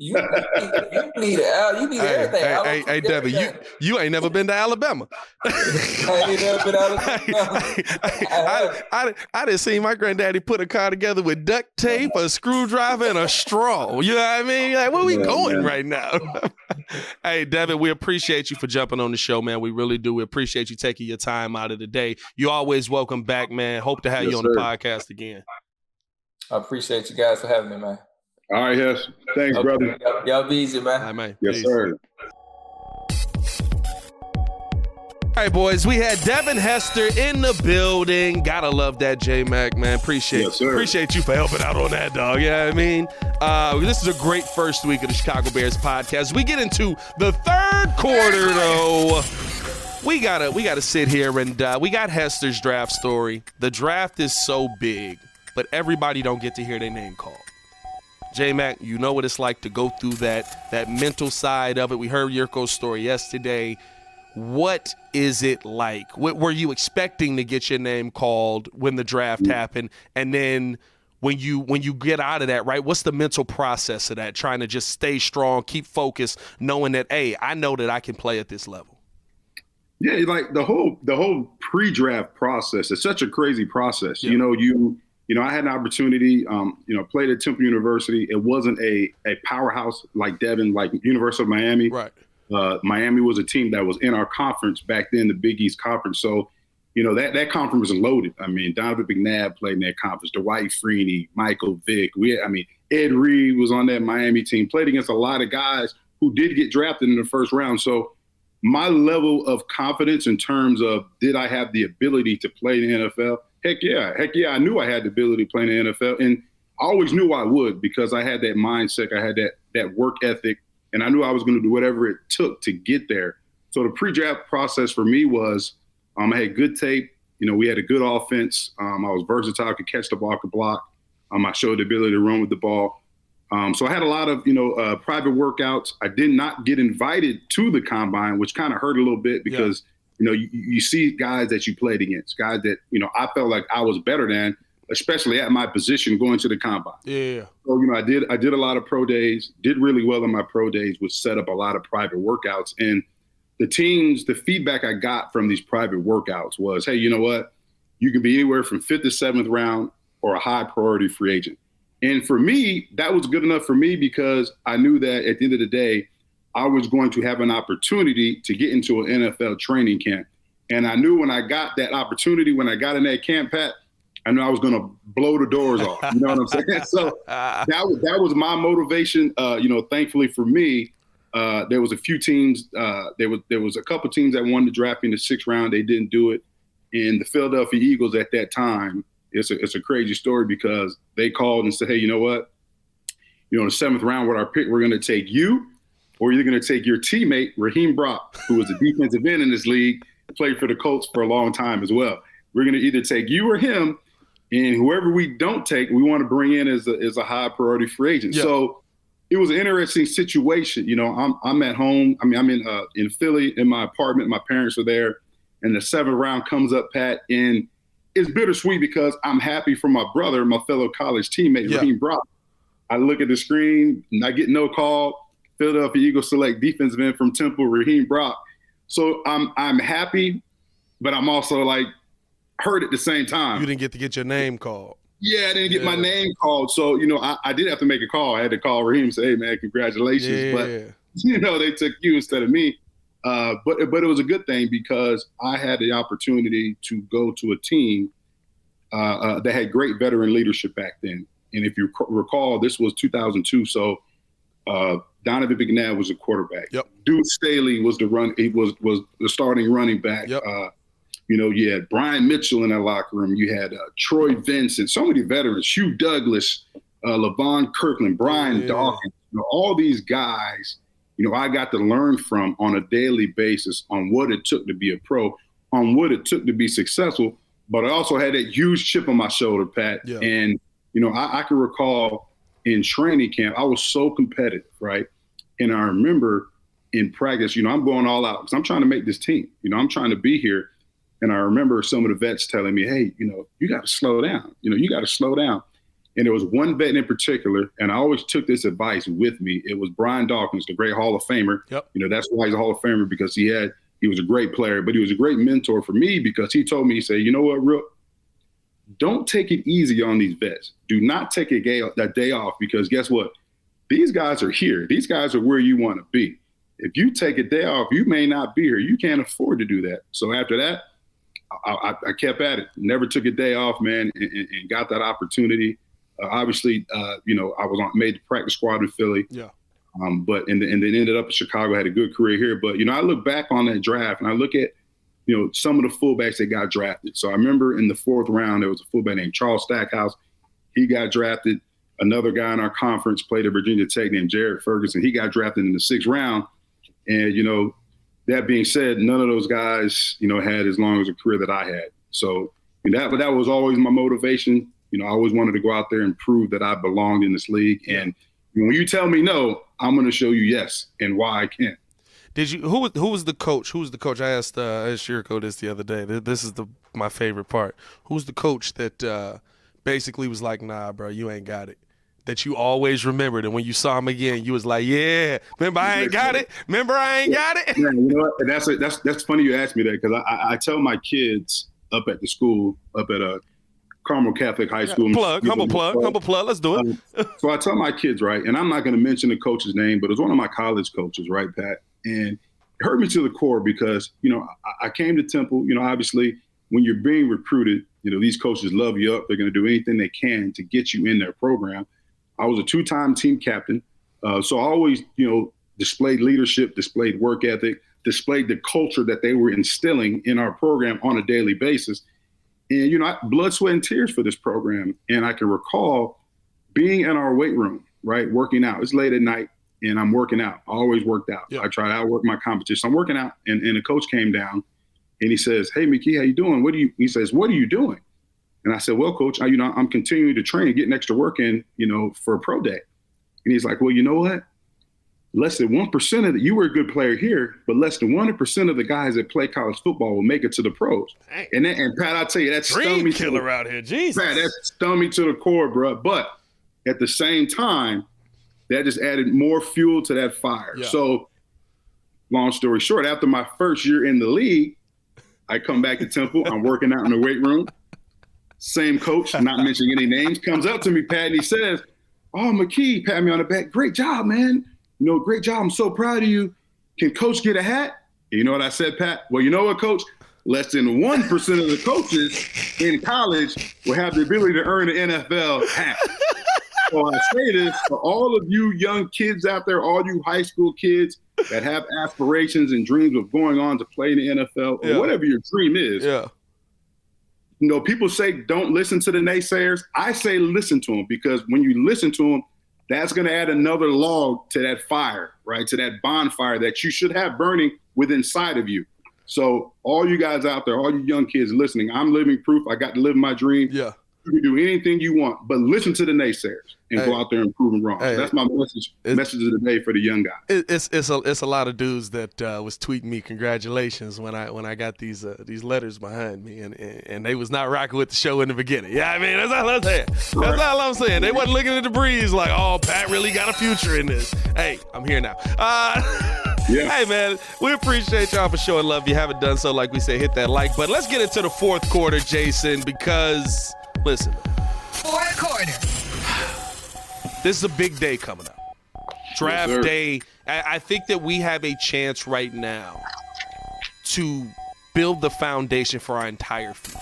You need everything. Hey, Devin, you ain't never been to Alabama. I ain't never been to Alabama. I didn't see my granddaddy put a car together with duct tape, a screwdriver, and a straw. You know what I mean? Like, where we going right now? Hey, Devin, we appreciate you for jumping on the show, man. We really do. We appreciate you taking your time out of the day. You're always welcome back, man. Hope to have you on the podcast again. I appreciate you guys for having me, man. All right, yes. Thanks, brother. Y'all be easy, man. All right, man. Yes, sir. All right, boys. We had Devin Hester in the building. Gotta love that, J-Mac, man. Appreciate you for helping out on that, dog. Yeah, you know what I mean? This is a great first week of the Chicago Bears podcast. We get into the third quarter, though. We gotta sit here and we got Hester's draft story. The draft is so big, but everybody don't get to hear their name called. J-Mac, you know what it's like to go through that mental side of it. We heard Yurko's story yesterday. What is it like? What were you expecting to get your name called when the draft happened? And then when you get out of that, right, what's the mental process of that, trying to just stay strong, keep focused, knowing that, hey, I know that I can play at this level? Yeah, like the whole pre-draft process is such a crazy process. Yeah. You know, I had an opportunity, played at Temple University. It wasn't a powerhouse like Devin, like University of Miami. Right. Miami was a team that was in our conference back then, the Big East Conference. So, you know, that conference was loaded. I mean, Donovan McNabb played in that conference, Dwight Freeney, Michael Vick. Ed Reed was on that Miami team, played against a lot of guys who did get drafted in the first round. So my level of confidence in terms of did I have the ability to play in the NFL? Heck yeah. I knew I had the ability to play in the NFL, and I always knew I would because I had that mindset. I had that work ethic, and I knew I was going to do whatever it took to get there. So the pre-draft process for me was I had good tape We had a good offense. I was versatile, could catch the ball, could block. I showed the ability to run with the ball. So I had a lot of, private workouts. I did not get invited to the combine, which kind of hurt a little bit because, you see guys that you played against, guys that, I felt like I was better than, especially at my position going to the combine. Yeah. So, I did a lot of pro days, did really well in my pro days, which set up a lot of private workouts. And the feedback I got from these private workouts was, hey, you know what? You can be anywhere from 5th to 7th round or a high priority free agent. And for me, that was good enough for me because I knew that at the end of the day, I was going to have an opportunity to get into an NFL training camp. And I knew when I got that opportunity, when I got in that camp, Pat, I knew I was going to blow the doors off. You know what I'm saying? So that was my motivation. Thankfully for me, there was a few teams. There was a couple teams that wanted to draft me in the 6th round. They didn't do it. And the Philadelphia Eagles at that time, it's a crazy story because they called and said, hey, you know what? In the 7th round with our pick, we're going to take you, or you're going to take your teammate, Raheem Brock, who was a defensive end in this league, played for the Colts for a long time as well. We're going to either take you or him, and whoever we don't take, we want to bring in as a high priority free agent. Yeah. So it was an interesting situation. I'm at home. I'm in Philly in my apartment. My parents are there, and the 7th round comes up, Pat, and it's bittersweet because I'm happy for my brother, my fellow college teammate, Raheem Brock. I look at the screen and I get no call. Philadelphia Eagles select defensive end from Temple, Raheem Brock. So I'm happy, but I'm also like hurt at the same time. You didn't get to get your name called. Yeah, I didn't get my name called. So, I did have to make a call. I had to call Raheem and say, hey, man, congratulations. But, they took you instead of me. But it was a good thing because I had the opportunity to go to a team that had great veteran leadership back then. And if you recall, this was 2002. So Donovan McNabb was a quarterback. Yep. Duke Staley was was the starting running back. Yep. You had Brian Mitchell in that locker room. You had Troy Vincent, so many veterans, Hugh Douglas, LaVon Kirkland, Brian Dawkins, all these guys, I got to learn from on a daily basis on what it took to be a pro, on what it took to be successful. But I also had that huge chip on my shoulder, Pat. Yeah. And, I can recall in training camp, I was so competitive, right? And I remember in practice, I'm going all out because I'm trying to make this team. I'm trying to be here. And I remember some of the vets telling me, hey, you got to slow down. You got to slow down. And there was one vet in particular, and I always took this advice with me. It was Brian Dawkins, the great Hall of Famer. Yep. That's why he's a Hall of Famer, because he was a great player, but he was a great mentor for me because he told me, he said, you know what, Rook? Don't take it easy on these vets. Do not take that day off because guess what? These guys are here. These guys are where you want to be. If you take a day off, you may not be here. You can't afford to do that. So after that, I kept at it. Never took a day off, man, and got that opportunity. Obviously, I was made the practice squad in Philly. Yeah. But then ended up in Chicago, had a good career here. But, I look back on that draft and I look at, some of the fullbacks that got drafted. So I remember in the 4th round, there was a fullback named Charles Stackhouse. He got drafted. Another guy in our conference played at Virginia Tech named Jared Ferguson. He got drafted in the 6th round. And, that being said, none of those guys, had as long as a career that I had. So that was always my motivation. I always wanted to go out there and prove that I belonged in this league. And when you tell me no, I'm going to show you yes and why I can. Did you? Who was the coach? Who was the coach? I asked Shirko this the other day. This is my favorite part. Who's the coach that basically was like, nah, bro, you ain't got it? That you always remembered, and when you saw him again, you was like, yeah, remember I ain't got it? Remember I ain't got it? Yeah, you know what? That's funny you asked me that because I tell my kids up at the school, up at a Carmel Catholic High School. Humble plug. Let's do it. So I tell my kids, right, and I'm not going to mention the coach's name, but it was one of my college coaches, right, Pat? And it hurt me to the core because, I came to Temple, obviously when you're being recruited, these coaches love you up. They're going to do anything they can to get you in their program. I was a 2-time team captain. So I always, displayed leadership, displayed work ethic, displayed the culture that they were instilling in our program on a daily basis. And, blood, sweat, and tears for this program. And I can recall being in our weight room, right, working out. It's late at night, and I'm working out. I always worked out. Yep. I try to outwork my competition. I'm working out, and the coach came down, And he says, "Hey, McKee, how you doing? He says, "What are you doing?" And I said, "Well, Coach, I'm continuing to train, getting extra work in, for a pro day." And he's like, "Well, you know what? Less than 1% of you were a good player here, but less than 1% of the guys that play college football will make it to the pros." And Pat, I'll tell you, that stung me. Killer out here, Jesus. Pat, that stung me to the core, bro. But at the same time, that just added more fuel to that fire. Yeah. So, long story short, after my first year in the league, I come back to Temple. I'm working out in the weight room. Same coach, not mentioning any names, comes up to me, Pat, and he says, "Oh, McKee," pat me on the back. "Great job, man. Great job. I'm so proud of you. Can Coach get a hat?" And you know what I said, Pat? "Well, you know what, Coach? Less than 1% of the coaches in college will have the ability to earn an NFL hat." So I say this for all of you young kids out there, all you high school kids that have aspirations and dreams of going on to play in the NFL or whatever your dream is. Yeah. People say don't listen to the naysayers. I say listen to them, because when you listen to them, that's going to add another log to that fire, right? To that bonfire that you should have burning within inside of you. So all you guys out there, all you young kids listening, I'm living proof. I got to live my dream. Yeah. You can do anything you want, but listen to the naysayers and go out there and prove them wrong. That's my message of the day for the young guy. It's a lot of dudes that was tweeting me congratulations when I got these letters behind me, and they was not rocking with the show in the beginning. Yeah, I mean, that's all I'm saying. That's all I'm saying. They wasn't looking at the breeze like, "Oh, Pat really got a future in this." Hey, I'm here now. Yeah. Hey, man, we appreciate y'all for showing love. If you haven't done so, like we say, hit that like button. Let's get into the fourth quarter, Jason, because listen. Fourth quarter. This is a big day coming up. Draft day. I think that we have a chance right now to build the foundation for our entire future.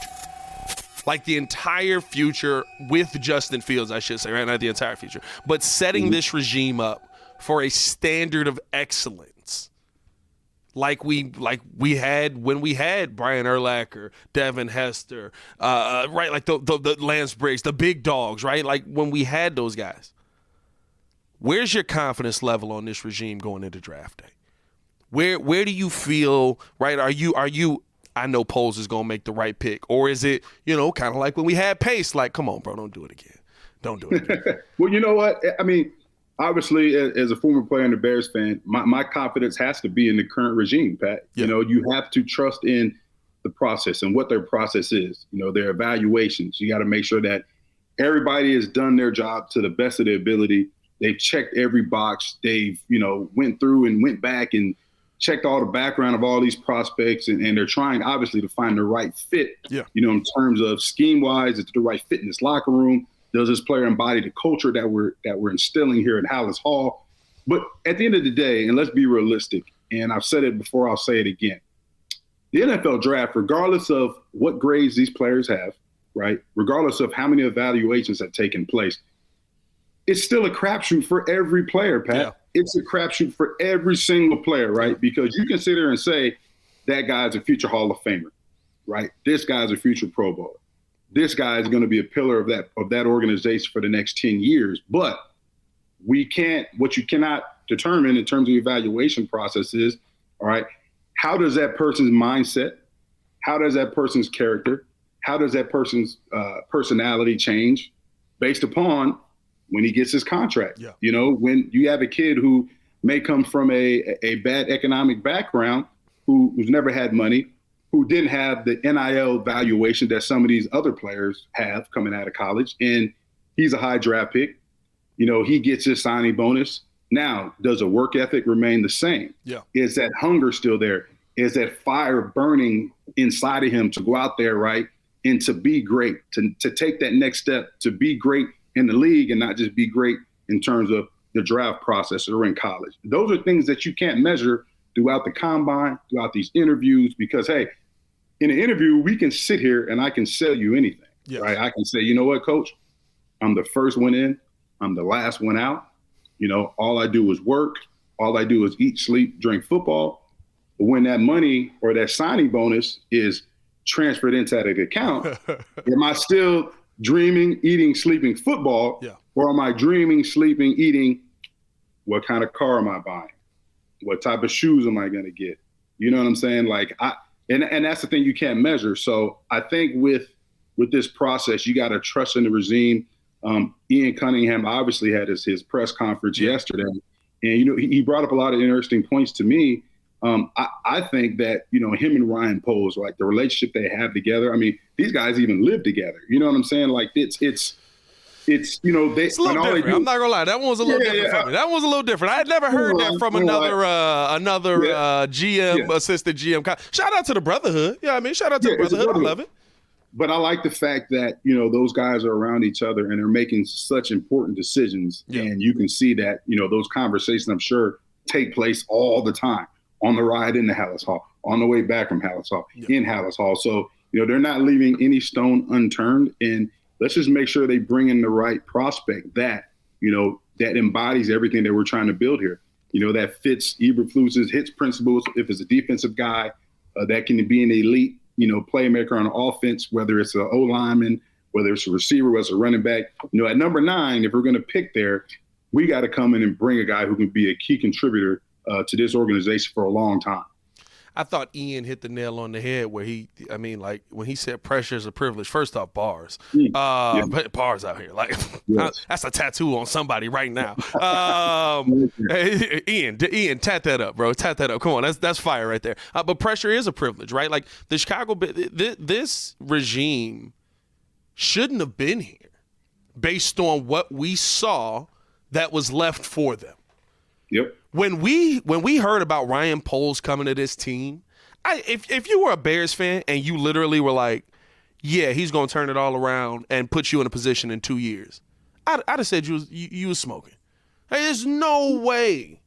Like the entire future with Justin Fields, I should say, right? Not the entire future. But setting this regime up for a standard of excellence like we had when we had Brian Urlacher, Devin Hester, right? Like the Lance Briggs, the big dogs, right? Like when we had those guys. Where's your confidence level on this regime going into draft day? Where do you feel, right? Are you I know Poles is going to make the right pick, or is it, kind of like when we had Pace, like, come on, bro, don't do it again. Don't do it again. Well, you know what? I mean, obviously, as a former player and a Bears fan, my confidence has to be in the current regime, Pat. Yeah. You have to trust in the process and what their process is, their evaluations. You got to make sure that everybody has done their job to the best of their ability. They've checked every box. They've, went through and went back and checked all the background of all these prospects. And they're trying, obviously, to find the right fit, in terms of scheme-wise. It's the right fit in this locker room. Does this player embody the culture that we're instilling here at Hallis Hall? But at the end of the day, and let's be realistic, and I've said it before, I'll say it again. The NFL draft, regardless of what grades these players have, right, regardless of how many evaluations have taken place, it's still a crapshoot for every player, Pat. Yeah. It's a crapshoot for every single player, right? Because you can sit there and say, that guy's a future Hall of Famer, right? This guy's a future Pro Bowler. This guy is going to be a pillar of that organization for the next 10 years. But what you cannot determine in terms of the evaluation process is, all right, how does that person's mindset, how does that person's character, how does that person's personality change based upon when he gets his contract? Yeah. When you have a kid who may come from a bad economic background, who's never had money, who didn't have the NIL valuation that some of these other players have coming out of college, and he's a high draft pick. He gets his signing bonus. Now, does the work ethic remain the same? Yeah. Is that hunger still there? Is that fire burning inside of him to go out there, right, and to be great, to take that next step, to be great in the league and not just be great in terms of the draft process or in college? Those are things that you can't measure throughout the combine, throughout these interviews, because, hey, in an interview, we can sit here and I can sell you anything, right? I can say, you know what, Coach? I'm the first one in. I'm the last one out. All I do is work. All I do is eat, sleep, drink football. But when that money or that signing bonus is transferred into that account, am I still dreaming, eating, sleeping football? Yeah. Or am I dreaming, sleeping, eating, what kind of car am I buying? What type of shoes am I going to get? You know what I'm saying? Like, And that's the thing you can't measure. So I think with this process, you got to trust in the regime. Ian Cunningham obviously had his press conference yesterday, and he brought up a lot of interesting points to me. I think that him and Ryan Poles, like the relationship they have together. I mean, these guys even live together. You know what I'm saying? Like it's they. It's a little different. I'm not gonna lie. That one was a little different from me. That one was a little different. I had never heard that from another GM, assistant GM. Shout out to the brotherhood. Yeah, I mean, shout out to the brotherhood. I love it. But I like the fact that, those guys are around each other and they're making such important decisions. Yeah. And you can see that, those conversations, I'm sure, take place all the time on the ride into Hallis Hall, on the way back from Hallis Hall, in Hallis Hall. So, they're not leaving any stone unturned. And let's just make sure they bring in the right prospect that, that embodies everything that we're trying to build here. That fits Eberflus's hits principles. If it's a defensive guy that can be an elite, playmaker on offense, whether it's an O-lineman, whether it's a receiver, whether it's a running back. At number 9, if we're going to pick there, we got to come in and bring a guy who can be a key contributor to this organization for a long time. I thought Ian hit the nail on the head where when he said pressure is a privilege. First off, bars. Bars out here. Like, that's a tattoo on somebody right now. Ian, tat that up, bro. Tat that up. Come on, that's fire right there. But pressure is a privilege, right? Like, the Chicago, this regime shouldn't have been here based on what we saw that was left for them. Yep. When we heard about Ryan Poles coming to this team, if you were a Bears fan and you literally were like, yeah, he's going to turn it all around and put you in a position in 2 years, I'd have said you was smoking. There's no way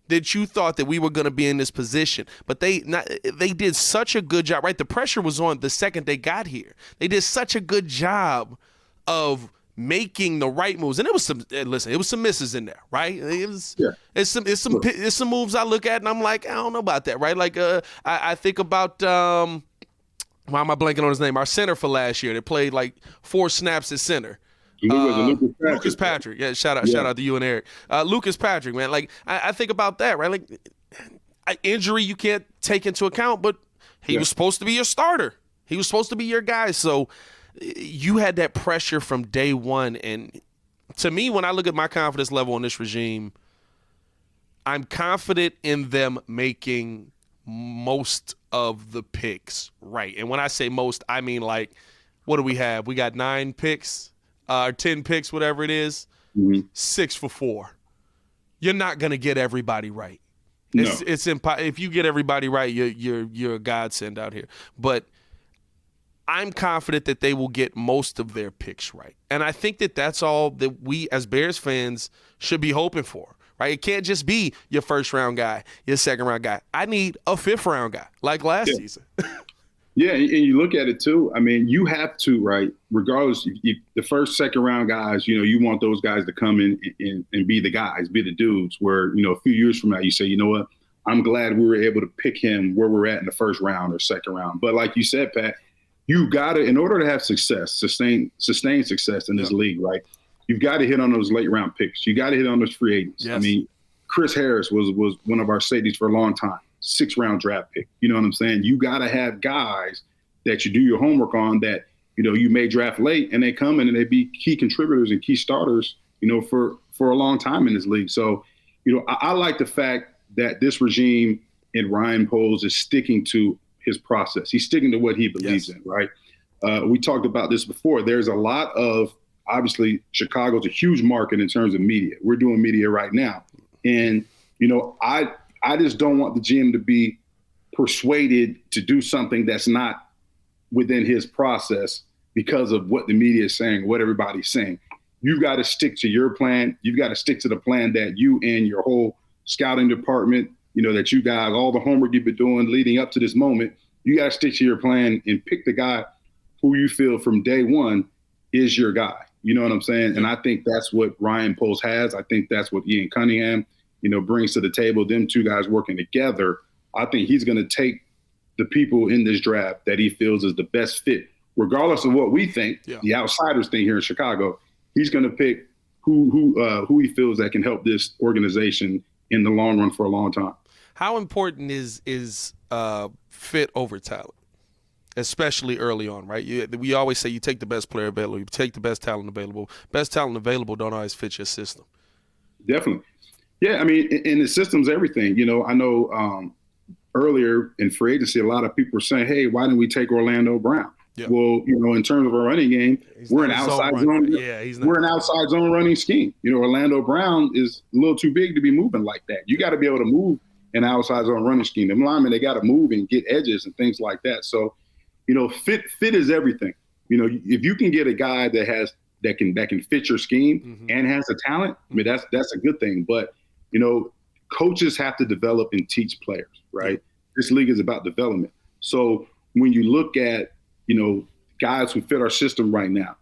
that you thought that we were going to be in this position. But they did such a good job, right? The pressure was on the second they got here. They did such a good job of making the right moves, and it was some misses in there, right? It's some moves I look at and I'm like, I don't know about that, right? Like I think about why am I blanking on his name? Our center for last year that played like 4 snaps at center. Lucas Patrick. Yeah, shout out to you and Eric. Lucas Patrick, man. Like I think about that, right? Like injury you can't take into account, but he was supposed to be your starter. He was supposed to be your guy. So you had that pressure from day one. And to me, when I look at my confidence level on this regime, I'm confident in them making most of the picks right. And when I say most, I mean, like, what do we have? We got 9 picks, 10 picks, whatever it is, 6 for 4. You're not going to get everybody right. It's impossible. If you get everybody right, you're a godsend out here. But I'm confident that they will get most of their picks right. And I think that that's all that we as Bears fans should be hoping for, right? It can't just be your first-round guy, your second-round guy. I need a fifth-round guy like last season. Yeah, and you look at it, too. I mean, you have to, right, regardless, the first, second-round guys, you want those guys to come in and be the guys, be the dudes where, a few years from now you say, you know what, I'm glad we were able to pick him where we're at in the first round or second round. But like you said, Pat, you got to, in order to have success, sustained success in this league, right? You've got to hit on those late round picks. You got to hit on those free agents. Yes. I mean, Chris Harris was one of our safeties for a long time, 6th-round draft pick. You know what I'm saying? You got to have guys that you do your homework on that, you may draft late and they come in and they be key contributors and key starters, for a long time in this league. So, I like the fact that this regime and Ryan Poles is sticking to his process. He's sticking to what he believes in, right? We talked about this before. There's a lot of, obviously, Chicago's a huge market in terms of media. We're doing media right now. And, I just don't want the GM to be persuaded to do something that's not within his process because of what the media is saying, what everybody's saying. You've got to stick to your plan. You've got to stick to the plan that you and your whole scouting department, that you guys, all the homework you've been doing leading up to this moment, you got to stick to your plan and pick the guy who you feel from day one is your guy. You know what I'm saying? And I think that's what Ryan Poles has. I think that's what Ian Cunningham, brings to the table. Them two guys working together. I think he's going to take the people in this draft that he feels is the best fit, regardless of what we think, the outsiders think here in Chicago. He's going to pick who he feels that can help this organization in the long run for a long time. How important is fit over talent, especially early on, right? We always say you take the best player available, you take the best talent available. Best talent available don't always fit your system. Definitely. Yeah, I mean, in the system's everything. You know, I know earlier in free agency, a lot of people were saying, hey, why didn't we take Orlando Brown? Yeah. Well, you know, in terms of our running game, we're an outside zone. We're an outside zone running scheme. You know, Orlando Brown is a little too big to be moving like that. You got to be able to move an outside zone running scheme. The linemen, they got to move and get edges and things like that. So, you know, fit is everything. You know, if you can get a guy that can fit your scheme and has the talent, I mean, that's a good thing. But, you know, coaches have to develop and teach players, right? This league is about development. So when you look at, you know, guys who fit our system right now,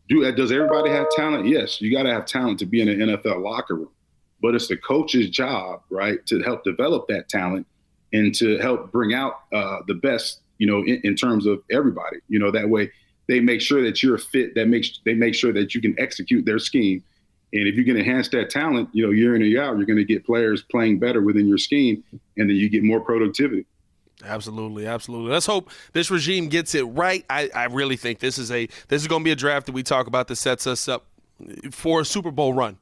does everybody have talent? Yes, you got to have talent to be in an NFL locker room. But it's the coach's job, right, to help develop that talent and to help bring out the best, you know, in terms of everybody. You know, that way they make sure that you're fit, they make sure that you can execute their scheme. And if you can enhance that talent, you know, year in and year out, you're going to get players playing better within your scheme, and then you get more productivity. Absolutely, absolutely. Let's hope this regime gets it right. I really think this is going to be a draft that we talk about that sets us up for a Super Bowl run.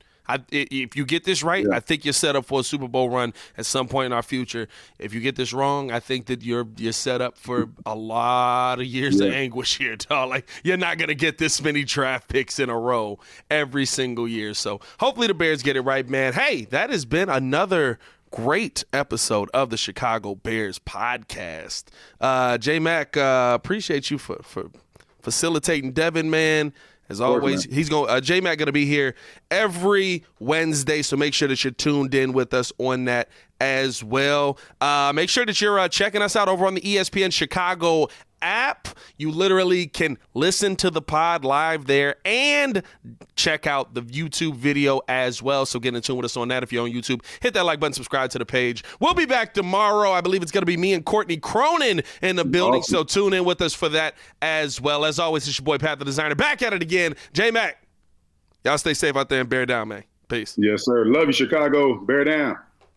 If you get this right, I think you're set up for a Super Bowl run at some point in our future. If you get this wrong, I think that you're set up for a lot of years of anguish here, dog. Like, you're not going to get this many draft picks in a row every single year. So hopefully the Bears get it right, man. Hey, that has been another great episode of the Chicago Bears podcast. J-Mac, appreciate you for facilitating Devin, man. As always, he's going. J-Mac going to be here every Wednesday, so make sure that you're tuned in with us on that as well. Make sure that you're checking us out over on the ESPN Chicago app. You literally can listen to the pod live there and check out the YouTube video as well. So get in tune with us on that if you're on YouTube. Hit that like button, subscribe to the page. We'll be back tomorrow. I believe it's going to be me and Courtney Cronin in the building. Awesome. So tune in with us for that as well. As always, it's your boy Pat the Designer. Back at it again. J-Mac, y'all stay safe out there and bear down, man. Peace. Yes, sir. Love you, Chicago. Bear down.